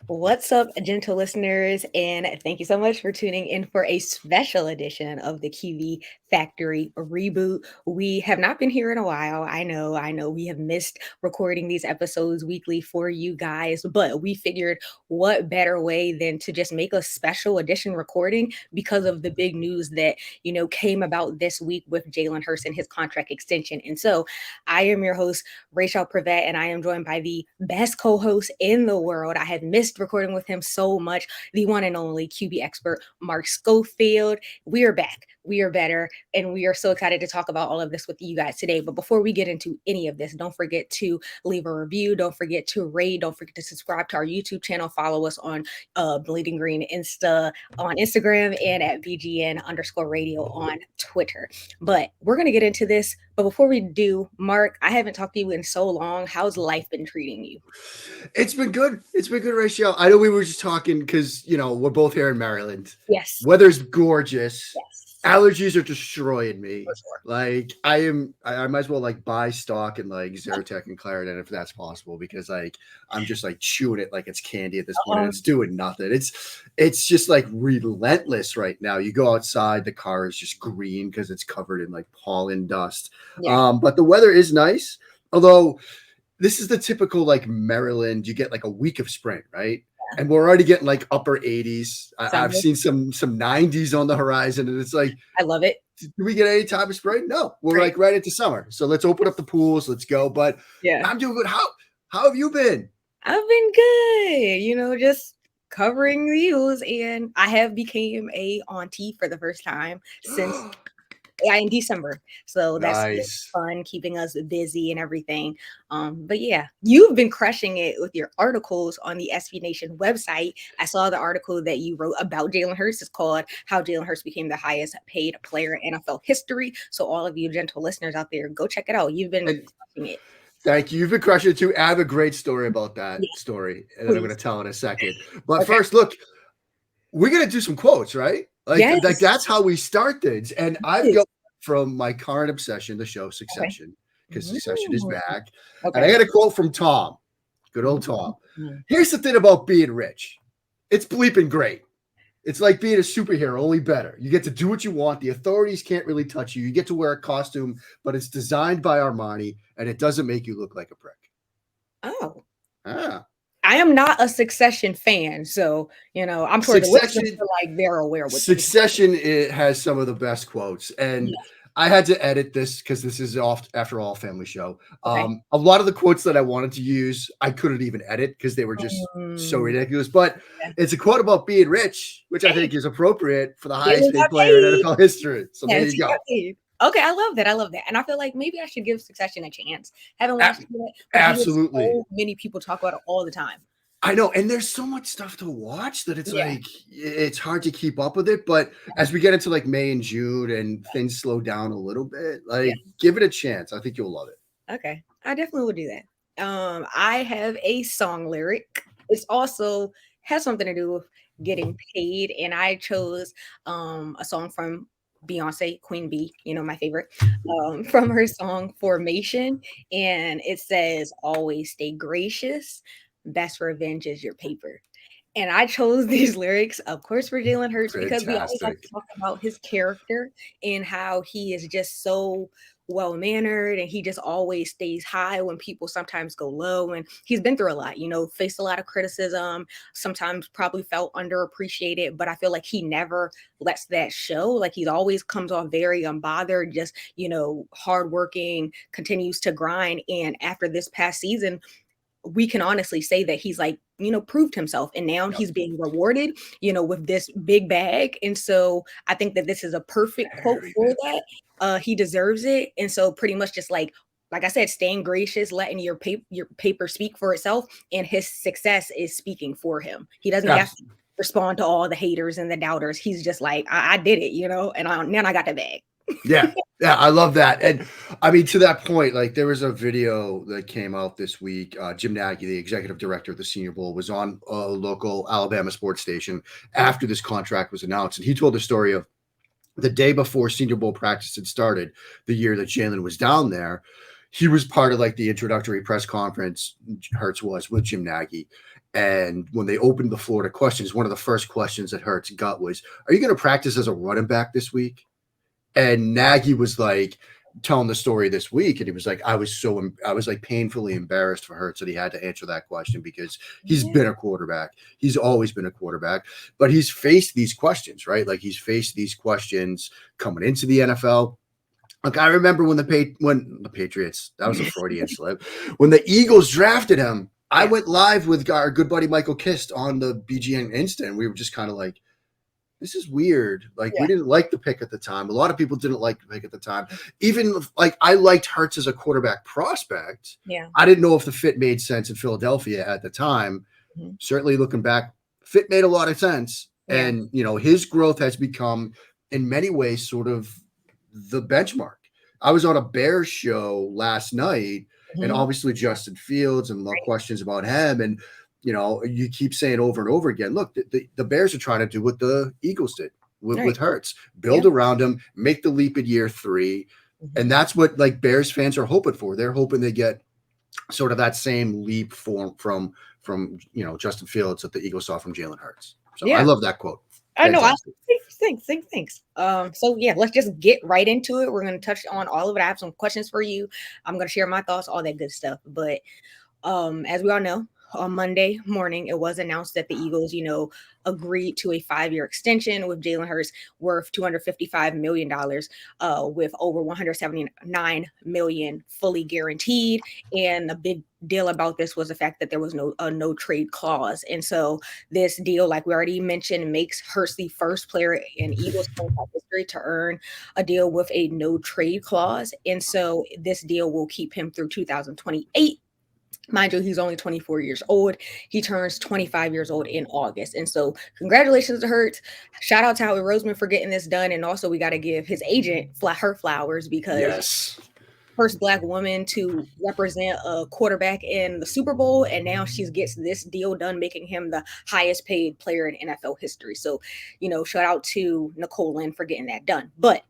What's up, gentle listeners? And thank you so much for tuning in for a special edition of the QB Factory Reboot. We have not been here in a while. I know we have missed recording these episodes weekly for you guys, but we figured what better way than to just make a special edition recording because of the big news that, came about this week with Jalen Hurts and his contract extension. And so I am your host, Raichele Privette, and I am joined by the best co-host in the world. I had missed recording with him so much, the one and only QB expert, Mark Schofield. We are back. We are better, and we are so excited to talk about all of this with you guys today. But before we get into any of this, don't forget to leave a review. Don't forget to rate. Don't forget to subscribe to our YouTube channel. Follow us on Bleeding Green on Instagram and at BGN_radio on Twitter. But we're gonna get into this. But before we do, Mark, I haven't talked to you in so long. How's life been treating you? It's been good. It's been good, Raichele. I know we were just talking because, we're both here in Maryland. Yes. Weather's gorgeous. Yes. Allergies are destroying me. For sure. I might as well buy stock in Zyrtec and Claritin if that's possible because I'm just chewing it like it's candy at this point and it's doing nothing. It's just relentless right now. You go outside, the car is just green because it's covered in pollen dust. Yeah. But the weather is nice, although this is the typical Maryland. You get a week of spring, right? Yeah. And we're already getting upper 80s. I've seen some 90s on the horizon, and it's I love it. Do we get any type of spring? No, we're right into summer. So let's open up the pools. Let's go. But yeah, I'm doing good. How have you been? I've been good. Just covering the news, and I have became a auntie for the first time since. Yeah, in December. So that's nice. Fun, keeping us busy and everything. But yeah, you've been crushing it with your articles on the SB Nation website. I saw the article that you wrote about Jalen Hurts. It's called How Jalen Hurts Became the Highest Paid Player in NFL History. So all of you gentle listeners out there, go check it out. You've been crushing it. Thank you. You've been crushing it too. I have a great story about that story, and then I'm going to tell in a second. But first, look, we're going to do some quotes, right? That's how we start things. And I've got from my current obsession, the show Succession, because Succession is back. And I got a quote from Tom, good old Tom. Here's the thing about being rich. It's bleeping great. It's like being a superhero, only better. You get to do what you want. The authorities can't really touch you. You get to wear a costume, but it's designed by Armani, and it doesn't make you look like a prick. Oh. Ah. I am not a Succession fan, so I'm sure the listeners are they're aware with Succession. It has some of the best quotes, and I had to edit this because this is after all family show. A lot of the quotes that I wanted to use, I couldn't even edit because they were just so ridiculous. But it's a quote about being rich, which I think is appropriate for the highest paid player in NFL history. So there you go. Okay, I love that. And I feel like maybe I should give Succession a chance. Haven't watched it yet. Absolutely. So many people talk about it all the time. I know, and there's so much stuff to watch that it's it's hard to keep up with it. But as we get into May and June and things slow down a little bit, give it a chance. I think you'll love it. Okay, I definitely will do that. I have a song lyric. It's also has something to do with getting paid, and I chose a song from Beyonce, Queen Bee, my favorite, from her song Formation. And it says, always stay gracious. Best revenge is your paper. And I chose these lyrics, of course, for Jalen Hurts because we always like to talk about his character and how he is just so well-mannered and he just always stays high when people sometimes go low. And he's been through a lot, faced a lot of criticism, sometimes probably felt underappreciated, but I feel like he never lets that show. He always comes off very unbothered, just, hardworking, continues to grind. And after this past season, we can honestly say that he's proved himself, and now he's being rewarded, with this big bag. And so I think that this is a perfect quote for that. He deserves it. And so pretty much just like I said, staying gracious, letting your paper speak for itself, and his success is speaking for him. He doesn't have to respond to all the haters and the doubters. He's just like, I did it, and now I got the bag. Yeah, I love that. And I mean, to that point, there was a video that came out this week. Jim Nagy, the executive director of the Senior Bowl, was on a local Alabama sports station after this contract was announced. And he told the story of the day before Senior Bowl practice had started, the year that Jalen was down there. he was part of like the introductory press conference. Hurts was with Jim Nagy. And when they opened the floor to questions, one of the first questions that Hurts got was, "Are you going to practice as a running back this week?" And Nagy was like telling the story this week, and he was like, I was like painfully embarrassed for Hurts that he had to answer that question because he's been a quarterback. He's always been a quarterback, but he's faced these questions, right? Like he's faced these questions coming into the NFL. Like I remember when the Patriots, that was a Freudian slip, when the Eagles drafted him. I went live with our good buddy Michael Kist on the BGN Insta, and we were just kind of like, this is weird. Like we didn't like the pick at the time. A lot of people didn't like the pick at the time. Even like I liked Hurts as a quarterback prospect. Yeah. I didn't know if the fit made sense in Philadelphia at the time. Mm-hmm. Certainly looking back, fit made a lot of sense. Yeah. And, you know, his growth has become in many ways sort of the benchmark. I was on a Bears show last night, and obviously Justin Fields and questions about him. And, you know, you keep saying over and over again, look, the Bears are trying to do what the Eagles did with Hurts, build around him, make the leap in year 3. And that's what like Bears fans are hoping for. They're hoping they get sort of that same leap from you know, Justin Fields that the Eagles saw from Jalen Hurts. So I love that quote. I know. Thanks. So yeah, let's just get right into it. We're going to touch on all of it. I have some questions for you. I'm going to share my thoughts, all that good stuff. But as we all know, on Monday morning, it was announced that the Eagles, you know, agreed to a 5-year extension with Jalen Hurts worth $255 million, with over $179 million fully guaranteed. And the big deal about this was the fact that there was no trade clause. And so this deal, like we already mentioned, makes Hurts the first player in Eagles history to earn a deal with a no trade clause. And so this deal will keep him through 2028. Mind you, he's only 24 years old. He turns 25 years old in August. And so congratulations to Hurts. Shout out to Howie Roseman for getting this done. And also we got to give his agent her flowers because first Black woman to represent a quarterback in the Super Bowl. And now she gets this deal done, making him the highest paid player in NFL history. So, you know, shout out to Nicole Lynn for getting that done. But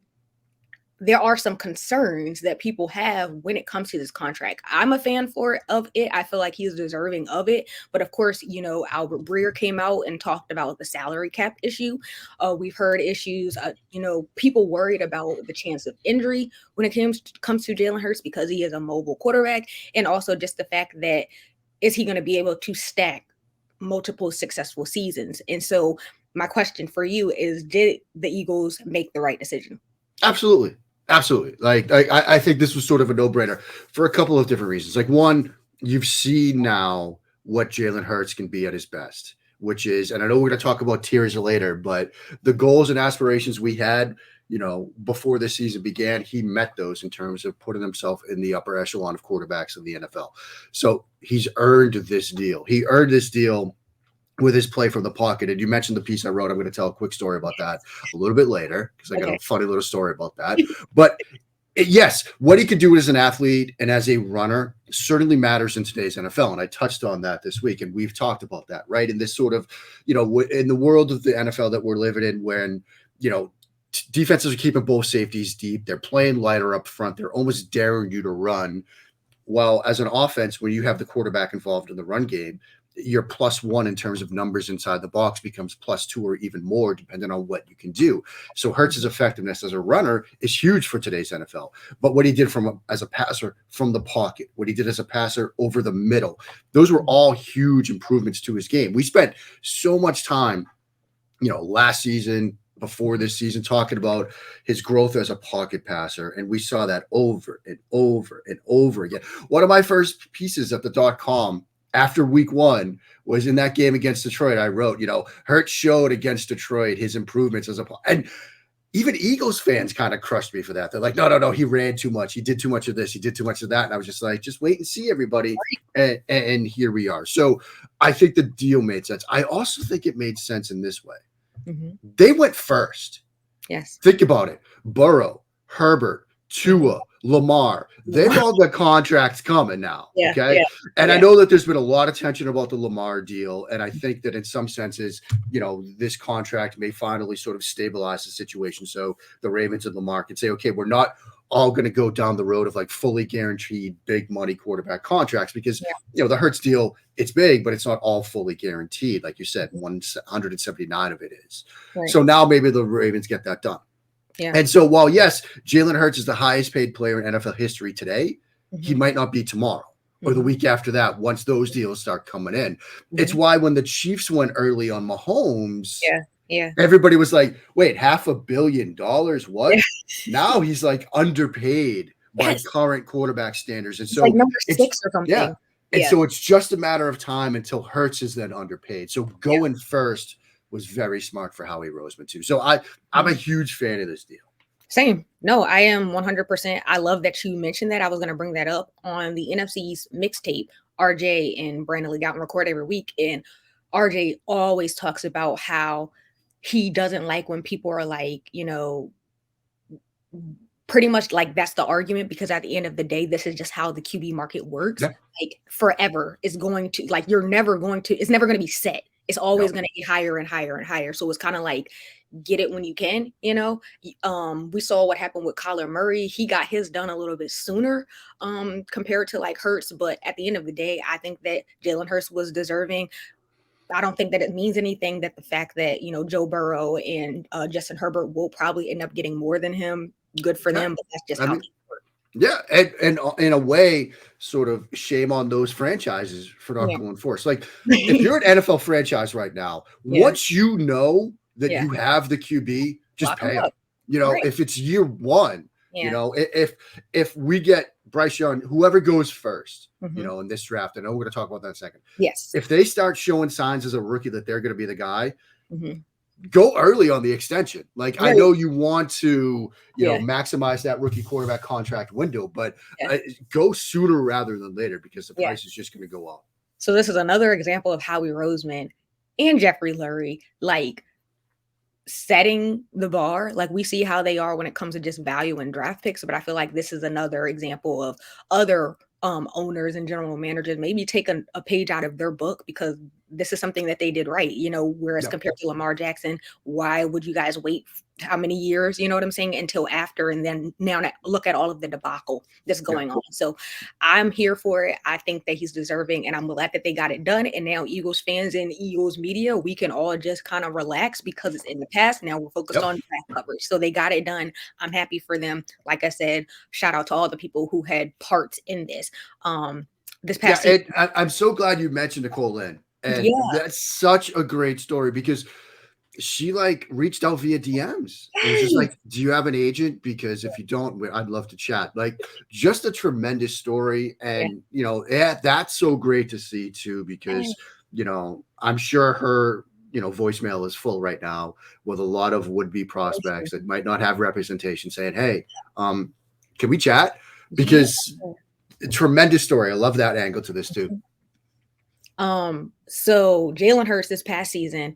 there are some concerns that people have when it comes to this contract. I'm a fan of it. I feel like he's deserving of it. But of course, you know, Albert Breer came out and talked about the salary cap issue. We've heard issues, you know, people worried about the chance of injury when it comes to Jalen Hurts because he is a mobile quarterback. And also just the fact that is he going to be able to stack multiple successful seasons? And so my question for you is, did the Eagles make the right decision? Absolutely. Like I think this was sort of a no-brainer for a couple of different reasons. Like one, you've seen now what Jalen Hurts can be at his best, which is, and I know we're going to talk about tiers later, but the goals and aspirations we had, you know, before this season began, he met those in terms of putting himself in the upper echelon of quarterbacks in the NFL. So he's earned this deal. He earned this deal with his play from the pocket. And you mentioned the piece I wrote. I'm going to tell a quick story about that a little bit later because I got a funny little story about that. But yes, what he could do as an athlete and as a runner certainly matters in today's NFL. And I touched on that this week, and we've talked about that, right? In this sort of, you know, in the world of the NFL that we're living in, when, you know, defenses are keeping both safeties deep, they're playing lighter up front, they're almost daring you to run. While as an offense, when you have the quarterback involved in the run game, your +1 in terms of numbers inside the box becomes +2 or even more, depending on what you can do. So Hurts' effectiveness as a runner is huge for today's NFL. But what he did as a passer from the pocket, what he did as a passer over the middle, those were all huge improvements to his game. We spent so much time, you know, last season, before this season, talking about his growth as a pocket passer. And we saw that over and over and over again. One of my first pieces at the .com after week 1 was in that game against Detroit. I wrote, you know, Hurts showed against Detroit his improvements and even Eagles fans kind of crushed me for that. They're like, no, he ran too much. He did too much of this. He did too much of that. And I was just like, just wait and see, everybody. And here we are. So I think the deal made sense. I also think it made sense in this way. They went first. Yes. Think about it. Burrow, Herbert, Tua, Lamar, they've all got contracts coming now. Okay. And I know that there's been a lot of tension about the Lamar deal. And I think that in some senses, you know, this contract may finally sort of stabilize the situation. So the Ravens and Lamar can say, okay, we're not all going to go down the road of like fully guaranteed big money quarterback contracts because, the Hurts deal, it's big, but it's not all fully guaranteed. Like you said, 179 of it is. Right. So now maybe the Ravens get that done. Yeah. And so while, yes, Jalen Hurts is the highest paid player in NFL history today, he might not be tomorrow or the week after that once those deals start coming in. It's why when the Chiefs went early on Mahomes, everybody was like, wait, $500 million? What? Now he's like underpaid by current quarterback standards. And so like number 6 or something. Yeah. And so it's just a matter of time until Hurts is then underpaid. So going first was very smart for Howie Roseman too. So I'm a huge fan of this deal. Same. No, I am 100%. I love that you mentioned that. I was going to bring that up on the NFC's mixtape. RJ and Brandon Lee Gowton record every week. And RJ always talks about how he doesn't like when people are like, pretty much like that's the argument, because at the end of the day, this is just how the QB market works. Yeah. Like forever is going to, like, it's never going to be set. It's always going to be higher and higher and higher. So it's kind of like, get it when you can, we saw what happened with Kyler Murray. He got his done a little bit sooner compared to like Hurts. But at the end of the day, I think that Jalen Hurts was deserving. I don't think that it means anything that the fact that, Joe Burrow and Justin Herbert will probably end up getting more than him. Good for them, but that's just how things work. Yeah, and in a way, sort of shame on those franchises for not going first. Like, if you're an NFL franchise right now, once you know that you have the QB, just lock pay him. Right. If it's year one, if we get Bryce Young, whoever goes first, in this draft, I know we're going to talk about that in a second. Yes. If they start showing signs as a rookie that they're going to be the guy, go early on the extension. Like, I know you want to, maximize that rookie quarterback contract window, but go sooner rather than later because the price is just going to go up. So this is another example of Howie Roseman and Jeffrey Lurie, like, setting the bar. Like, we see how they are when it comes to just value and draft picks, but I feel like this is another example of other owners and general managers maybe take a page out of their book, because this is something that they did right, whereas compared to Lamar Jackson, why would you guys wait how many years, you know what I'm saying, until after, and then now look at all of the debacle that's going on. So I'm here for it. I think that he's deserving, and I'm glad that they got it done. And now Eagles fans and Eagles media, we can all just kind of relax because it's in the past. Now we're focused on draft coverage. So they got it done. I'm happy for them. Like I said, shout out to all the people who had parts in this. This past season. I'm so glad you mentioned Nicole Lynn. And that's such a great story because she like reached out via DMs. It was just like, do you have an agent? Because if you don't, I'd love to chat. Like, just a tremendous story. And, that's so great to see too, because, I'm sure her, voicemail is full right now with a lot of would-be prospects that might not have representation saying, hey, can we chat? Because tremendous story. I love that angle to this too. So Jalen Hurts this past season,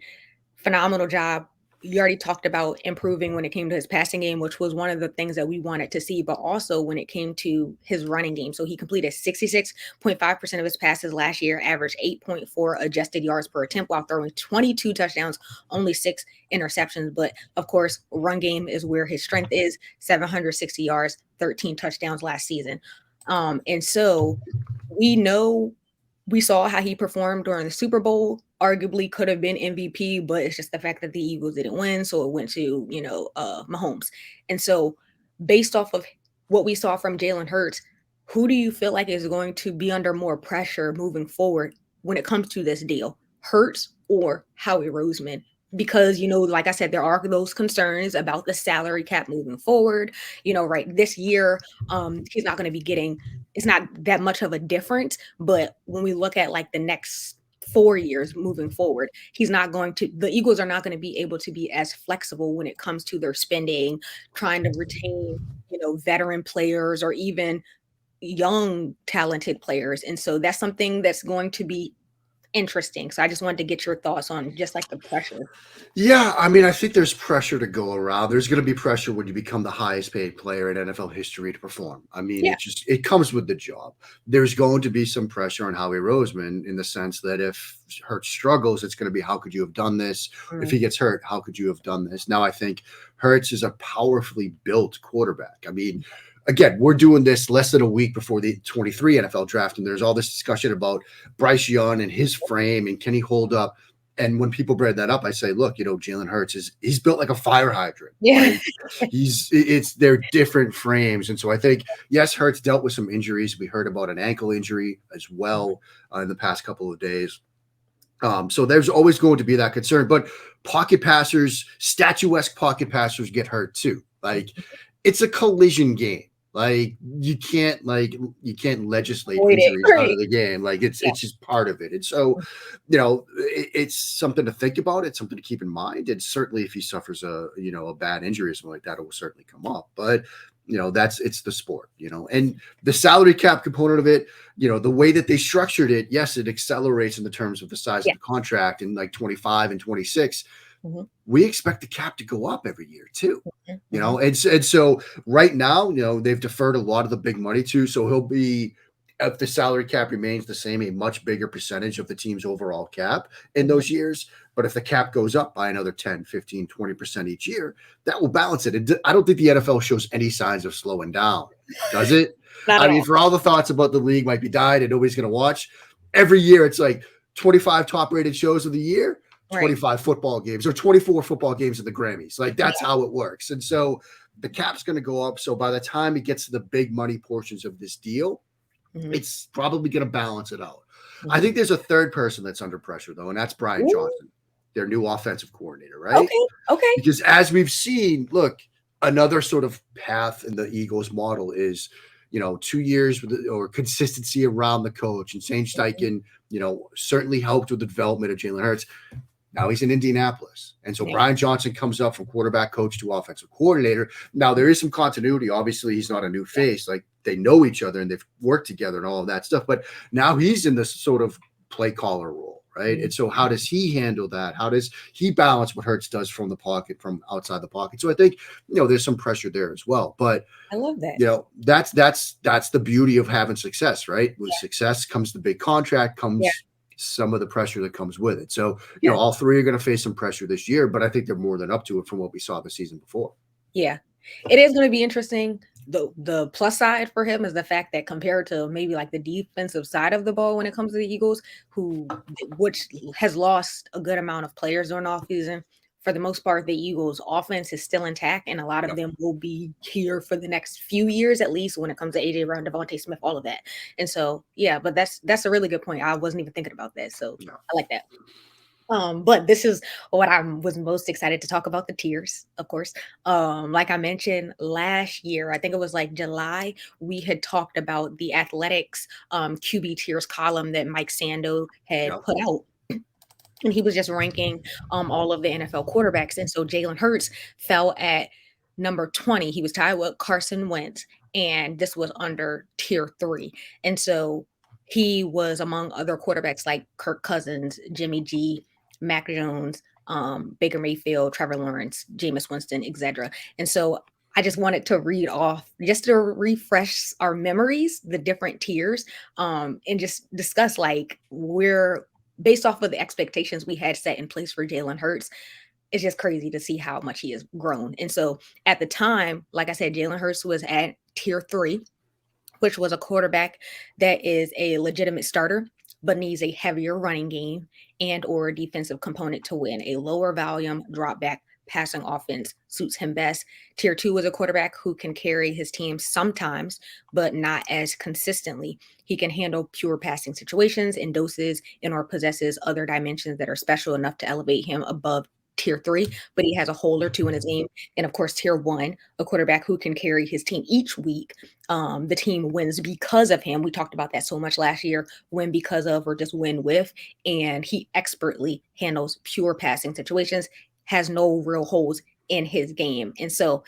phenomenal job. You already talked about improving when it came to his passing game, which was one of the things that we wanted to see, but also when it came to his running game. So he completed 66.5% of his passes last year, averaged 8.4 adjusted yards per attempt while throwing 22 touchdowns, only 6 interceptions. But of course, run game is where his strength is, 760 yards, 13 touchdowns last season. And so we saw how he performed during the Super Bowl, arguably could have been MVP, but it's just the fact that the Eagles didn't win. So it went to, Mahomes. And so based off of what we saw from Jalen Hurts, who do you feel like is going to be under more pressure moving forward when it comes to this deal? Hurts or Howie Roseman? Because, like I said, there are those concerns about the salary cap moving forward. Right this year, he's not going to be getting, it's not that much of a difference. But when we look at like the next 4 years moving forward, the Eagles are not going to be able to be as flexible when it comes to their spending, trying to retain, veteran players or even young, talented players. And so that's something that's going to be interesting. So I just wanted to get your thoughts on just like the pressure. Yeah, I mean, I think there's pressure to go around. There's going to be pressure when you become the highest paid player in NFL history to perform. I mean, it comes with the job. There's going to be some pressure on Howie Roseman in the sense that if Hurts struggles, it's going to be, how could you have done this? If he gets hurt, how could you have done this? Now, I think Hurts is a powerfully built quarterback. I mean, again, we're doing this less than a week before the 23 NFL draft, and there's all this discussion about Bryce Young and his frame and can he hold up. And when people bring that up, I say, look, Jalen Hurts he's built like a fire hydrant. Yeah. Like they're different frames. And so I think, yes, Hurts dealt with some injuries. We heard about an ankle injury as well in the past couple of days. So there's always going to be that concern, but pocket passers, statuesque pocket passers get hurt too. Like it's a collision game. Like you can't legislate injuries out of the game. Like it's just part of it. And so, it's something to think about. It's something to keep in mind. And certainly if he suffers a bad injury or something like that, it will certainly come up. But it's the sport, and the salary cap component of it, the way that they structured it, yes, it accelerates in the terms of the size of the contract in like 25 and 26. Mm-hmm. We expect the cap to go up every year too, and so right now, they've deferred a lot of the big money too. So he'll be, if the salary cap remains the same, a much bigger percentage of the team's overall cap in those years. But if the cap goes up by another 10, 15, 20% each year, that will balance it. I don't think the NFL shows any signs of slowing down, does it? I mean, for all the thoughts about the league might be died and nobody's going to watch, every year it's like 25 top-rated shows of the year, 25 football games, or 24 football games at the Grammys. Like, that's how it works. And so the cap's going to go up. So by the time it gets to the big money portions of this deal, it's probably going to balance it out. I think there's a third person that's under pressure, though, and that's Brian Johnson, their new offensive coordinator, right? Okay. Because as we've seen, look, another sort of path in the Eagles model is, 2 years or consistency around the coach. And Shane Steichen, certainly helped with the development of Jalen Hurts. Now he's in Indianapolis. And so Brian Johnson comes up from quarterback coach to offensive coordinator. Now there is some continuity. Obviously, he's not a new face. Like they know each other and they've worked together and all of that stuff. But now he's in this sort of play caller role, right? And so how does he handle that? How does he balance what Hurts does from the pocket, from outside the pocket? So I think, there's some pressure there as well. But I love that. That's the beauty of having success, right? With success comes the big contract, comes some of the pressure that comes with it. So, all three are going to face some pressure this year, but I think they're more than up to it from what we saw the season before. Yeah, it is going to be interesting. The plus side for him is the fact that compared to maybe like the defensive side of the ball when it comes to the Eagles, which has lost a good amount of players during the offseason, for the most part, the Eagles' offense is still intact, and a lot of them will be here for the next few years, at least when it comes to A.J. Brown, Devontae Smith, all of that. And so, but that's a really good point. I wasn't even thinking about that, so I like that. But this is what I was most excited to talk about, the tiers, of course. Like I mentioned last year, I think it was like July, we had talked about the Athletics QB tiers column that Mike Sando had put out. And he was just ranking all of the NFL quarterbacks. And so Jalen Hurts fell at number 20. He was tied with Carson Wentz. And this was under tier 3. And so he was among other quarterbacks like Kirk Cousins, Jimmy G, Mac Jones, Baker Mayfield, Trevor Lawrence, Jameis Winston, etc. And so I just wanted to read off just to refresh our memories, the different tiers, and just discuss like based off of the expectations we had set in place for Jalen Hurts. It's just crazy to see how much he has grown. And so at the time, like I said, Jalen Hurts was at tier 3, which was a quarterback that is a legitimate starter, but needs a heavier running game and or defensive component to win. A lower volume drop back passing offense suits him best. Tier 2 is a quarterback who can carry his team sometimes, but not as consistently. He can handle pure passing situations in doses and or possesses other dimensions that are special enough to elevate him above tier 3, but he has a hole or two in his game. And of course, tier 1, a quarterback who can carry his team each week. The team wins because of him. We talked about that so much last year, win because of or just win with. And he expertly handles pure passing situations, has no real holes in his game. And so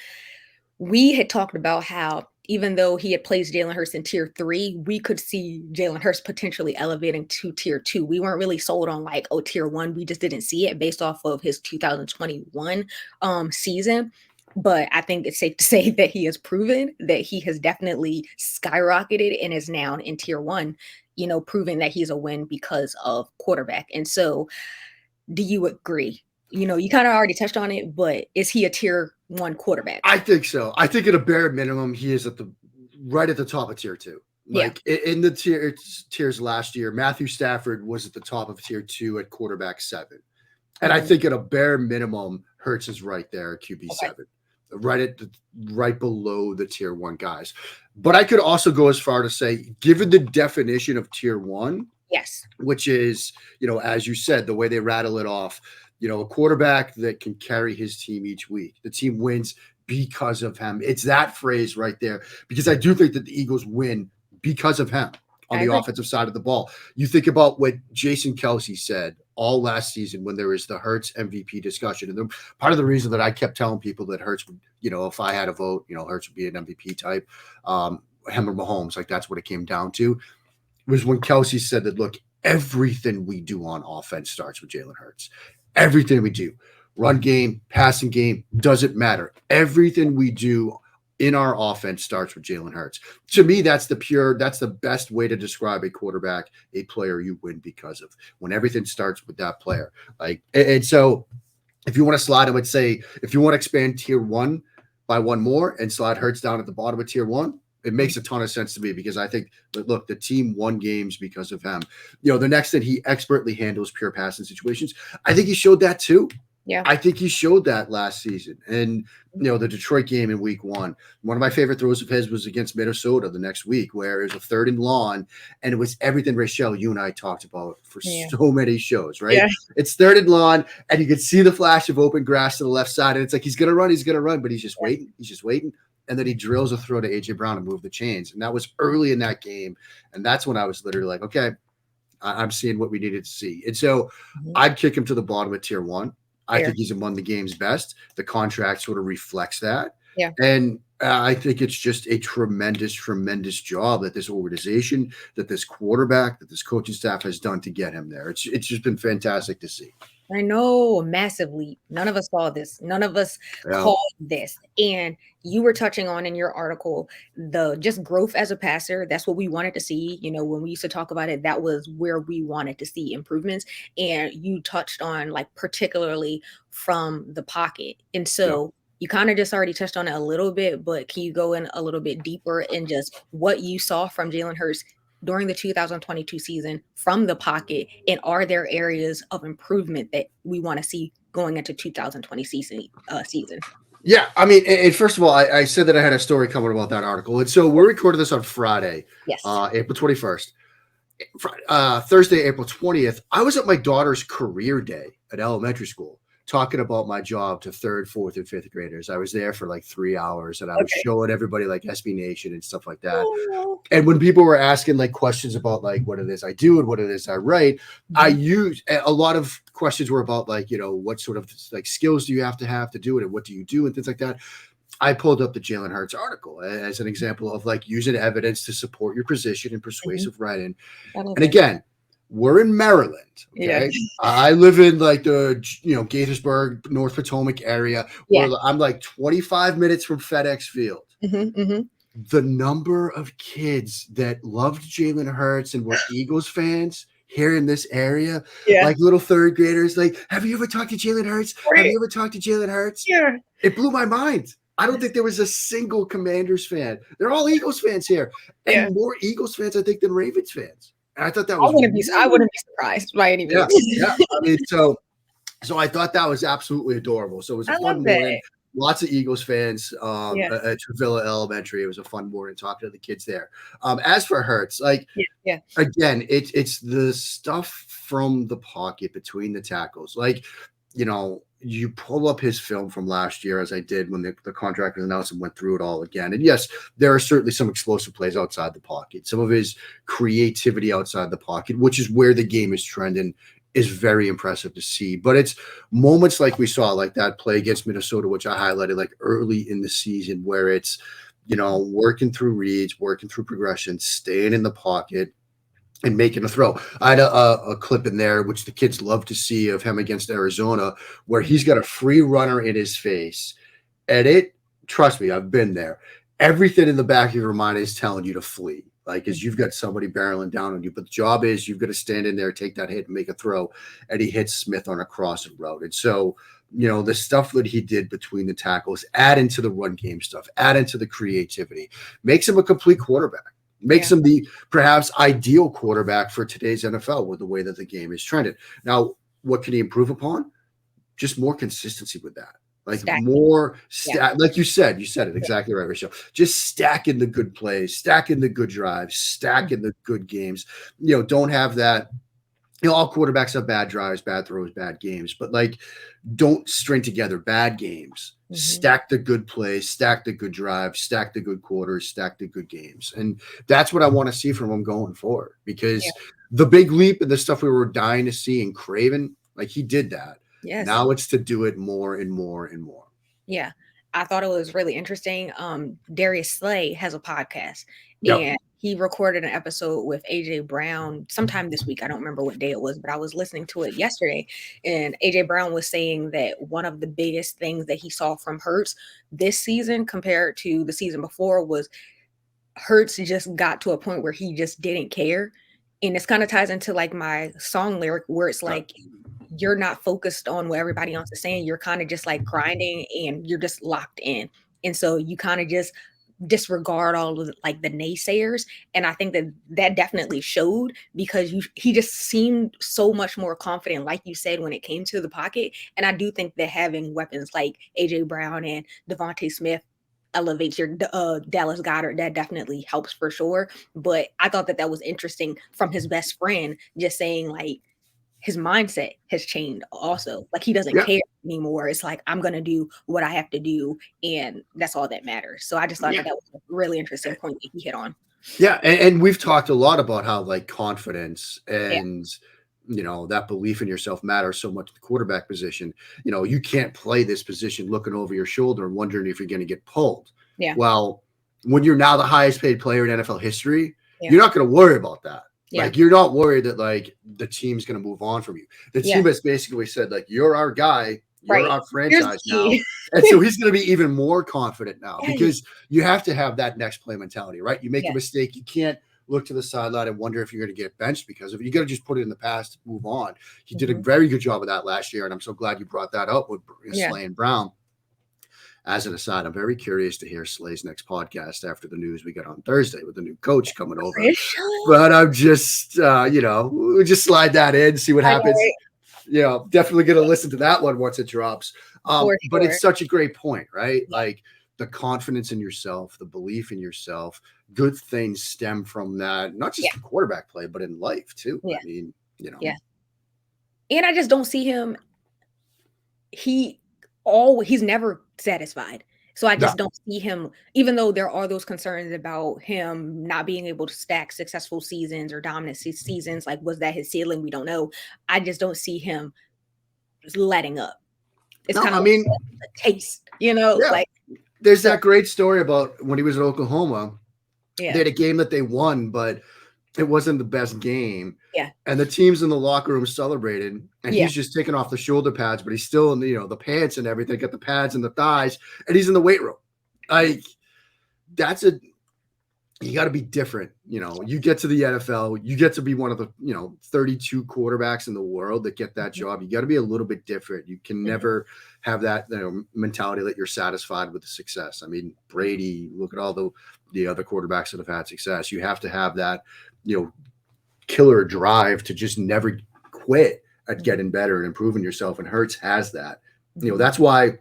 we had talked about how even though he had placed Jalen Hurts in tier 3, we could see Jalen Hurts potentially elevating to tier 2. We weren't really sold on like, tier 1. We just didn't see it based off of his 2021 season. But I think it's safe to say that he has proven that he has definitely skyrocketed and is now in tier 1, proving that he's a win because of quarterback. And so do you agree? You kind of already touched on it, but is he a tier 1 quarterback? I think so. I think at a bare minimum, he is at the right at the top of tier 2. Like in the tiers last year, Matthew Stafford was at the top of tier 2 at quarterback 7. And I think at a bare minimum, Hurts is right there at QB 7, right below the tier 1 guys. But I could also go as far to say, given the definition of tier 1, which is, as you said, the way they rattle it off, a quarterback that can carry his team each week. The team wins because of him. It's that phrase right there, because I do think that the Eagles win because of him on the offensive side of the ball. You think about what Jason Kelce said all last season when there was the Hurts MVP discussion. And part of the reason that I kept telling people that Hurts would, if I had a vote, Hurts would be an MVP type, him or Mahomes, like that's what it came down to, was when Kelce said that, look, everything we do on offense starts with Jalen Hurts. Everything we do, run game, passing game, doesn't matter. Everything we do in our offense starts with Jalen Hurts. To me, that's the best way to describe a quarterback, a player you win because of, when everything starts with that player. And so if you want to slide, I would say, if you want to expand tier 1 by one more and slide Hurts down at the bottom of tier 1, it makes a ton of sense to me, because I think that, look, the team won games because of him. The next thing, he expertly handles pure passing situations. I think he showed that too. Yeah, I think he showed that last season. And, the Detroit game in week 1, one of my favorite throws of his was against Minnesota the next week, where it was a 3rd and long, and it was everything, Raichele, you and I talked about for so many shows, right? Yeah. It's 3rd and long, and you could see the flash of open grass to the left side, and it's like, he's going to run, but he's just waiting. And then he drills a throw to A.J. Brown and move the chains. And that was early in that game. And that's when I was literally like, okay, I'm seeing what we needed to see. And so I'd kick him to the bottom of tier 1. I think he's among the game's best. The contract sort of reflects that. Yeah. And I think it's just a tremendous, tremendous job that this organization, that this quarterback, that this coaching staff has done to get him there. It's just been fantastic to see. I know, massive leap. None of us saw this. None of us called this. And you were touching on in your article, the just growth as a passer. That's what we wanted to see. When we used to talk about it, that was where we wanted to see improvements. And you touched on, like, particularly from the pocket. And so you kind of just already touched on it a little bit, but can you go in a little bit deeper in just what you saw from Jalen Hurts during the 2022 season from the pocket, and are there areas of improvement that we want to see going into 2020 season? Yeah, I mean, and first of all, I said that I had a story coming about that article, and so we're recording this on Friday, April 21st. Thursday, April 20th, I was at my daughter's career day at elementary school, talking about my job to 3rd, 4th, and 5th graders. I was there for like 3 hours, and I was showing everybody like SB Nation and stuff like that. And when people were asking like questions about like what it is I do and what it is I write, I use a lot of questions were about like, what sort of like skills do you have to do it, and what do you do and things like that. I pulled up the Jalen Hurts article as an example of like using evidence to support your position in persuasive writing. And again, we're in Maryland. Okay. Yeah. I live in like the, Gaithersburg, North Potomac area, where I'm like 25 minutes from FedEx Field. The number of kids that loved Jalen Hurts and were Eagles fans here in this area, like little 3rd graders, like, have you ever talked to Jalen Hurts? Have you ever talked to Jalen Hurts? Yeah. It blew my mind. I don't think there was a single Commanders fan. They're all Eagles fans here. And more Eagles fans, I think, than Ravens fans. And I thought that was I wouldn't be surprised by any means. Yeah. I mean, so I thought that was absolutely adorable. So it was a fun morning. Lots of Eagles fans at Trevilla Elementary. It was a fun morning talking to the kids there. As for Hurts, like, again, it's the stuff from the pocket between the tackles. Like, you pull up his film from last year, as I did when the contract was announced, and went through it all again. And yes, there are certainly some explosive plays outside the pocket. Some of his creativity outside the pocket, which is where the game is trending, is very impressive to see. But it's moments like we saw, like that play against Minnesota, which I highlighted like early in the season, where it's, working through reads, working through progression, staying in the pocket, and making a throw. I had a clip in there, which the kids love to see, of him against Arizona, where he's got a free runner in his face. And trust me, I've been there. Everything in the back of your mind is telling you to flee. Like, because you've got somebody barreling down on you, but the job is you've got to stand in there, take that hit, and make a throw. And he hits Smith on a crossing route. And so, the stuff that he did between the tackles, add into the run game stuff, add into the creativity, makes him a complete quarterback. Makes him the perhaps ideal quarterback for today's NFL with the way that the game is trended. Now, what can he improve upon? Just more consistency with that. Like more like you said it exactly right, Raichele. Just stacking the good plays, stacking the good drives, stacking the good games. Don't have that. All quarterbacks have bad drives, bad throws, bad games, but like, don't string together bad games. Stack the good plays, stack the good drives, stack the good quarters, stack the good games. And that's what I want to see from him going forward, because the big leap and the stuff we were dying to see in Craven, like, he did that. Yes. Now it's to do it more and more and more. Yeah. I thought it was really interesting. Darius Slay has a podcast, and he recorded an episode with AJ Brown sometime this week. I don't remember what day it was, but I was listening to it yesterday, and AJ Brown was saying that one of the biggest things that he saw from Hurts this season compared to the season before was Hurts just got to a point where he just didn't care. And this kind of ties into like my song lyric where it's like, you're not focused on what everybody else is saying. You're kind of just like grinding and you're just locked in. And so you kind of just disregard all of like the naysayers. And I think that definitely showed, because he just seemed so much more confident, like you said, when it came to the pocket. And I do think that having weapons like AJ Brown and Devontae Smith elevates your Dallas Goedert. That definitely helps for sure. But I thought that was interesting from his best friend, just saying like, his mindset has changed also. Like, he doesn't care anymore. It's like, I'm going to do what I have to do, and that's all that matters. So I just thought that was a really interesting point that he hit on. Yeah. And we've talked a lot about how like confidence and, that belief in yourself matters so much at the quarterback position. You can't play this position looking over your shoulder and wondering if you're going to get pulled. Yeah. Well, when you're now the highest paid player in NFL history, you're not going to worry about that. Yeah. Like, you're not worried that like the team's going to move on from you. The team has basically said like, you're our guy, you're our franchise now. And so he's going to be even more confident now, because you have to have that next play mentality, right? You make a mistake, you can't look to the sideline and wonder if you're going to get benched because of it. You got to just put it in the past, move on. He did a very good job of that last year, and I'm so glad you brought that up with Slay and Brown. As an aside, I'm very curious to hear Slay's next podcast after the news we got on Thursday with the new coach coming over. But I'm just, we'll just slide that in, see what happens. Definitely going to listen to that one once it drops. But it's such a great point, right? Like, the confidence in yourself, the belief in yourself, good things stem from that, not just the quarterback play, but in life too. I mean, Yeah. And I just don't see him. He's never satisfied. So I just don't see him, even though there are those concerns about him not being able to stack successful seasons or dominant seasons. Like, was that his ceiling? We don't know. I just don't see him just letting up. It's kind of like a taste, like. There's that great story about when he was at Oklahoma. They had a game that they won, but it wasn't the best game. Yeah. And the teams in the locker room celebrated, and he's just taking off the shoulder pads, but he's still in the, the pants and everything, got the pads and the thighs, and he's in the weight room. Like, you got to be different. You get to the NFL, you get to be one of the, 32 quarterbacks in the world that get that job. You got to be a little bit different. You can never have that mentality that you're satisfied with the success. I mean, Brady, look at all the other quarterbacks that have had success. You have to have that, killer drive to just never quit at getting better and improving yourself. And Hurts has that. That's why,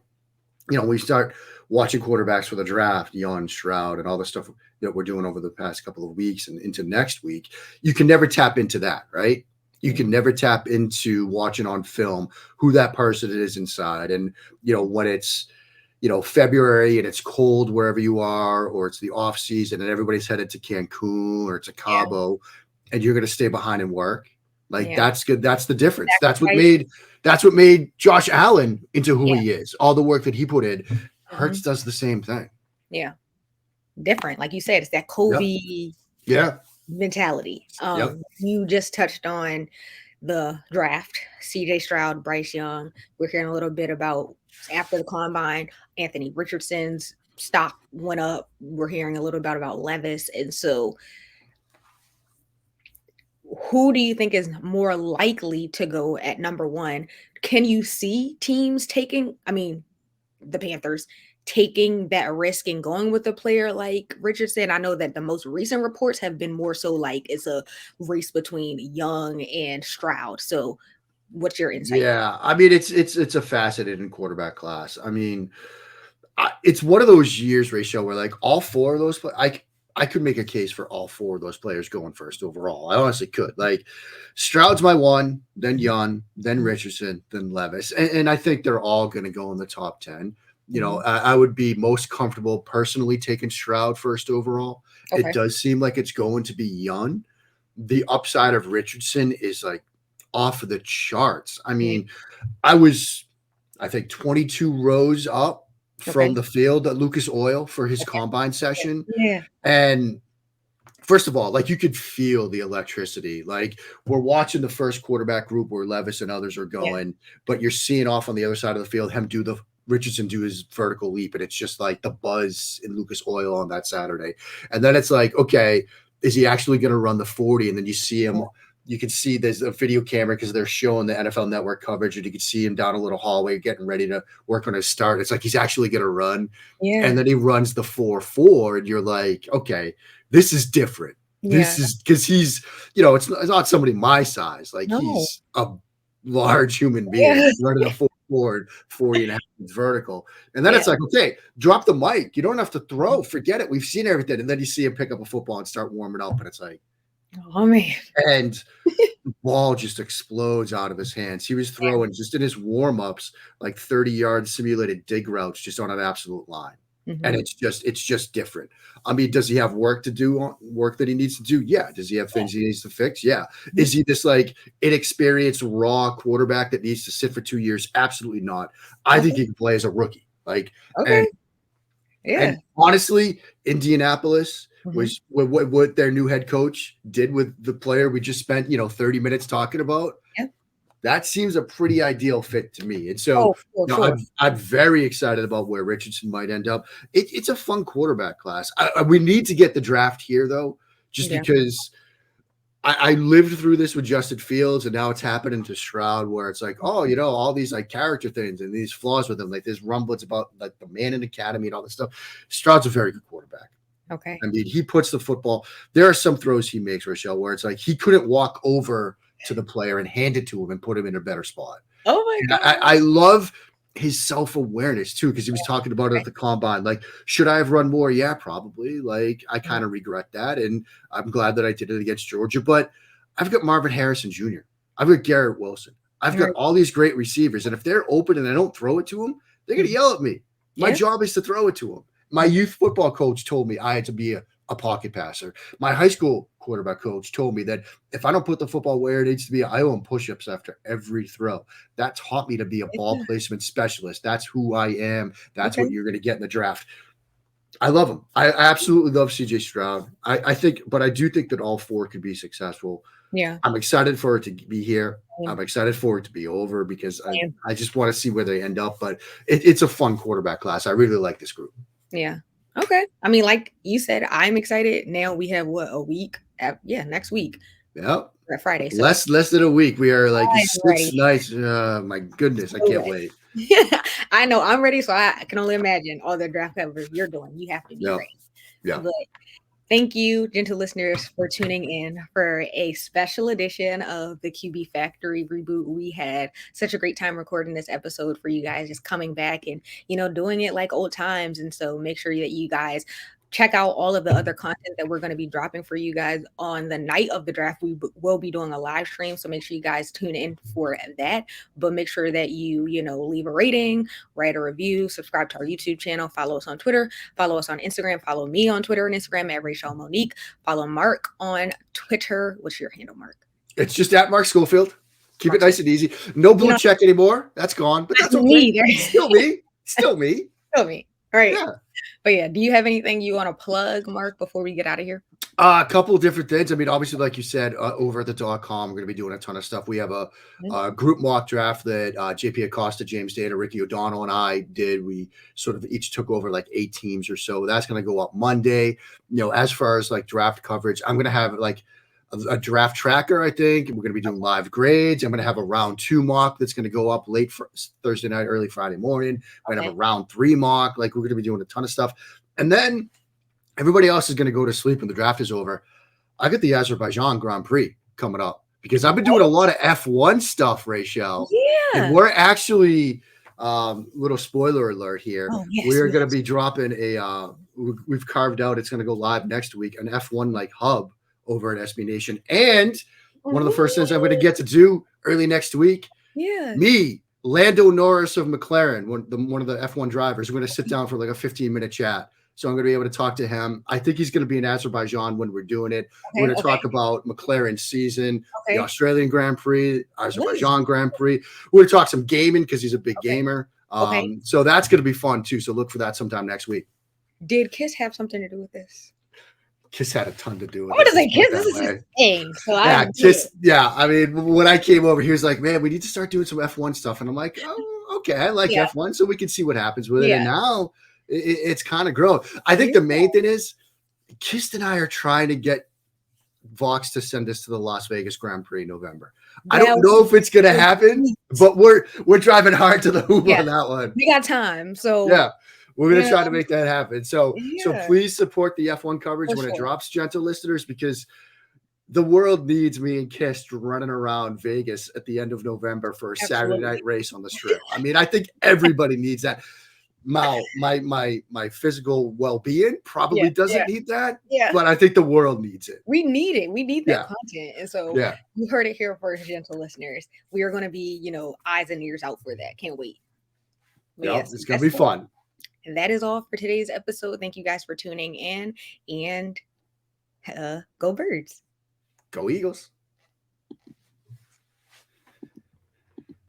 we start watching quarterbacks for the draft, Jon Stroud and all the stuff that we're doing over the past couple of weeks and into next week. You can never tap into that, right? You can never tap into watching on film who that person is inside. And, when it's, February and it's cold wherever you are, or it's the off season and everybody's headed to Cancun or to Cabo, and you're going to stay behind and work. Like, that's good. That's the difference. That's what made Josh Allen into who he is. All the work that he put in. Hurts does the same thing. Yeah. Different. Like you said, it's that Kobe mentality. You just touched on the draft, CJ Stroud, Bryce Young. We're hearing a little bit about after the combine, Anthony Richardson's stock went up. We're hearing a little bit about Levis. And so who do you think is more likely to go at number one? Can you see teams taking, I mean, the Panthers taking that risk and going with a player like Richardson? I know that the most recent reports have been more so like it's a race between Young and Stroud. So what's your insight? Yeah, I mean it's a fascinating quarterback class. I mean, it's one of those years, Raichele, where like all four of those, I could make a case for all four of those players going first overall. I honestly could. Like Stroud's my one, then Young, then Richardson, then Levis, and I think they're all going to go in the top 10. You know, I would be most comfortable personally taking Stroud first overall. Okay. It does seem like it's going to be Young. The upside of Richardson is like off of the charts. I mean, I think 22 rows up from the field at Lucas Oil for his combine session. Yeah. And first of all, like you could feel the electricity. Like we're watching the first quarterback group where Levis and others are going, but you're seeing off on the other side of the field Richardson do his vertical leap, and it's just like the buzz in Lucas Oil on that Saturday. And then it's like, okay, is he actually going to run the 40? And then you see him. You can see there's a video camera because they're showing the NFL Network coverage, and you can see him down a little hallway getting ready to work on his start. It's like he's actually going to run. Yeah. And then he runs the 4.4, and you're like, okay, this is different. Yeah. This is because he's, you know, it's not somebody my size. Like he's a large human being running a 4.4, 40 and a half vertical. And then it's like, okay, drop the mic. You don't have to throw. Forget it. We've seen everything. And then you see him pick up a football and start warming up, and it's like, oh man. And the ball just explodes out of his hands. He was throwing just in his warm-ups like 30-yard simulated dig routes just on an absolute line. And it's just different. I mean, does he have work to do, work that he needs to do? Yeah. Does he have things he needs to fix? Yeah. Is he this like inexperienced raw quarterback that needs to sit for 2 years? Absolutely not. I think he can play as a rookie. Like, and honestly, Indianapolis was what their new head coach did with the player we just spent, 30 minutes talking about. Yeah. That seems a pretty ideal fit to me. And so I'm very excited about where Richardson might end up. It's a fun quarterback class. We need to get the draft here, though, just because I lived through this with Justin Fields, and now it's happening to Stroud, where it's like, oh, all these like character things and these flaws with him. Like there's rumblings about like the man in the academy and all this stuff. Stroud's a very good quarterback. Okay. I mean, he puts the football. There are some throws he makes, Raichele, where it's like he couldn't walk over to the player and hand it to him and put him in a better spot. Oh my God. I love his self-awareness too, because he was talking about it at the combine. Like, should I have run more? Yeah, probably. Like, I kind of regret that. And I'm glad that I did it against Georgia. But I've got Marvin Harrison Jr. I've got Garrett Wilson. I've got all these great receivers. And if they're open and I don't throw it to them, they're going to yell at me. My job is to throw it to them. My youth football coach told me I had to be a pocket passer. My high school quarterback coach told me that if I don't put the football where it needs to be, I owe him push-ups after every throw. That taught me to be a ball placement specialist. That's who I am. That's what you're going to get in the draft. I love him. I absolutely love CJ Stroud. I think, but I do think that all four could be successful. Yeah. I'm excited for it to be here. I'm excited for it to be over because I just want to see where they end up. But it's a fun quarterback class. I really like this group. Yeah. Okay. I mean, like you said, I'm excited. Now we have a week? Next week. Yep. Friday. So. Less than a week. We are like 6 nights. My goodness, I can't wait. Yeah, I know. I'm ready. So I can only imagine all the draft coverage you're doing. You have to be ready. Yeah. But thank you, gentle listeners, for tuning in for a special edition of the QB Factory Reboot. We had such a great time recording this episode for you guys, just coming back and, doing it like old times. And so make sure that you guys check out all of the other content that we're going to be dropping for you guys on the night of the draft. We will be doing a live stream, so make sure you guys tune in for that. But make sure that you leave a rating, write a review, subscribe to our YouTube channel, follow us on Twitter, follow us on Instagram, follow me on Twitter and Instagram at Raichele Monique, follow Mark on Twitter. What's your handle, Mark? It's just at Mark Schofield. Keep it nice and easy. No blue check anymore. That's gone, but that's okay. Still me. Still me. Still me. All right. Yeah. But do you have anything you want to plug, Mark, before we get out of here? A couple of different things. I mean, obviously, like you said, over at the .com, we're going to be doing a ton of stuff. We have a group mock draft that JP Acosta, James Data, Ricky O'Donnell, and I did. We sort of each took over like 8 teams or so. That's going to go up Monday. As far as like draft coverage, I'm going to have like a draft tracker, I think. We're going to be doing live grades. I'm going to have a round 2 mock that's going to go up late for Thursday night, early Friday morning. We're going to have a round 3 mock. Like, we're going to be doing a ton of stuff. And then everybody else is going to go to sleep when the draft is over. I got the Azerbaijan Grand Prix coming up because I've been doing a lot of F1 stuff, Raichele. Yeah. And we're actually, little spoiler alert here. Oh, yes, we're going to be dropping we've carved out, it's going to go live next week, an F1 like hub over at SB Nation. And one of the first things I'm going to get to do early next week, me, Lando Norris of McLaren, one of the F1 drivers, we're going to sit down for like a 15-minute chat. So I'm going to be able to talk to him. I think he's going to be in Azerbaijan when we're doing it. We're going to talk about McLaren's season, the Australian Grand Prix, Azerbaijan Grand Prix. We're going to talk some gaming because he's a big gamer. So that's going to be fun too. So look for that sometime next week. Did Kiss have something to do with this? Kiss had a ton to do with it. What is it? Kiss? This is his thing. So Kiss. Yeah, I mean, when I came over, he was like, "Man, we need to start doing some F1 stuff," and I'm like, "Oh, okay, I like F1, so we can see what happens with it." And now it's kind of grown. I think the main thing is Kiss and I are trying to get Vox to send us to the Las Vegas Grand Prix in November. I don't know if it's going to happen, but we're driving hard to the hoop on that one. We got time, so we're going to try to make that happen. So please support the F1 coverage when it drops, gentle listeners, because the world needs me and Kiss running around Vegas at the end of November for a Saturday night race on the Strip. I mean, I think everybody needs that. My physical well-being probably doesn't need that, but I think the world needs it. We need it. We need that content. And so you heard it here first, gentle listeners. We are going to be, eyes and ears out for that. Can't wait. It's going to be fun. And that is all for today's episode. Thank you guys for tuning in, and go Birds. Go Eagles.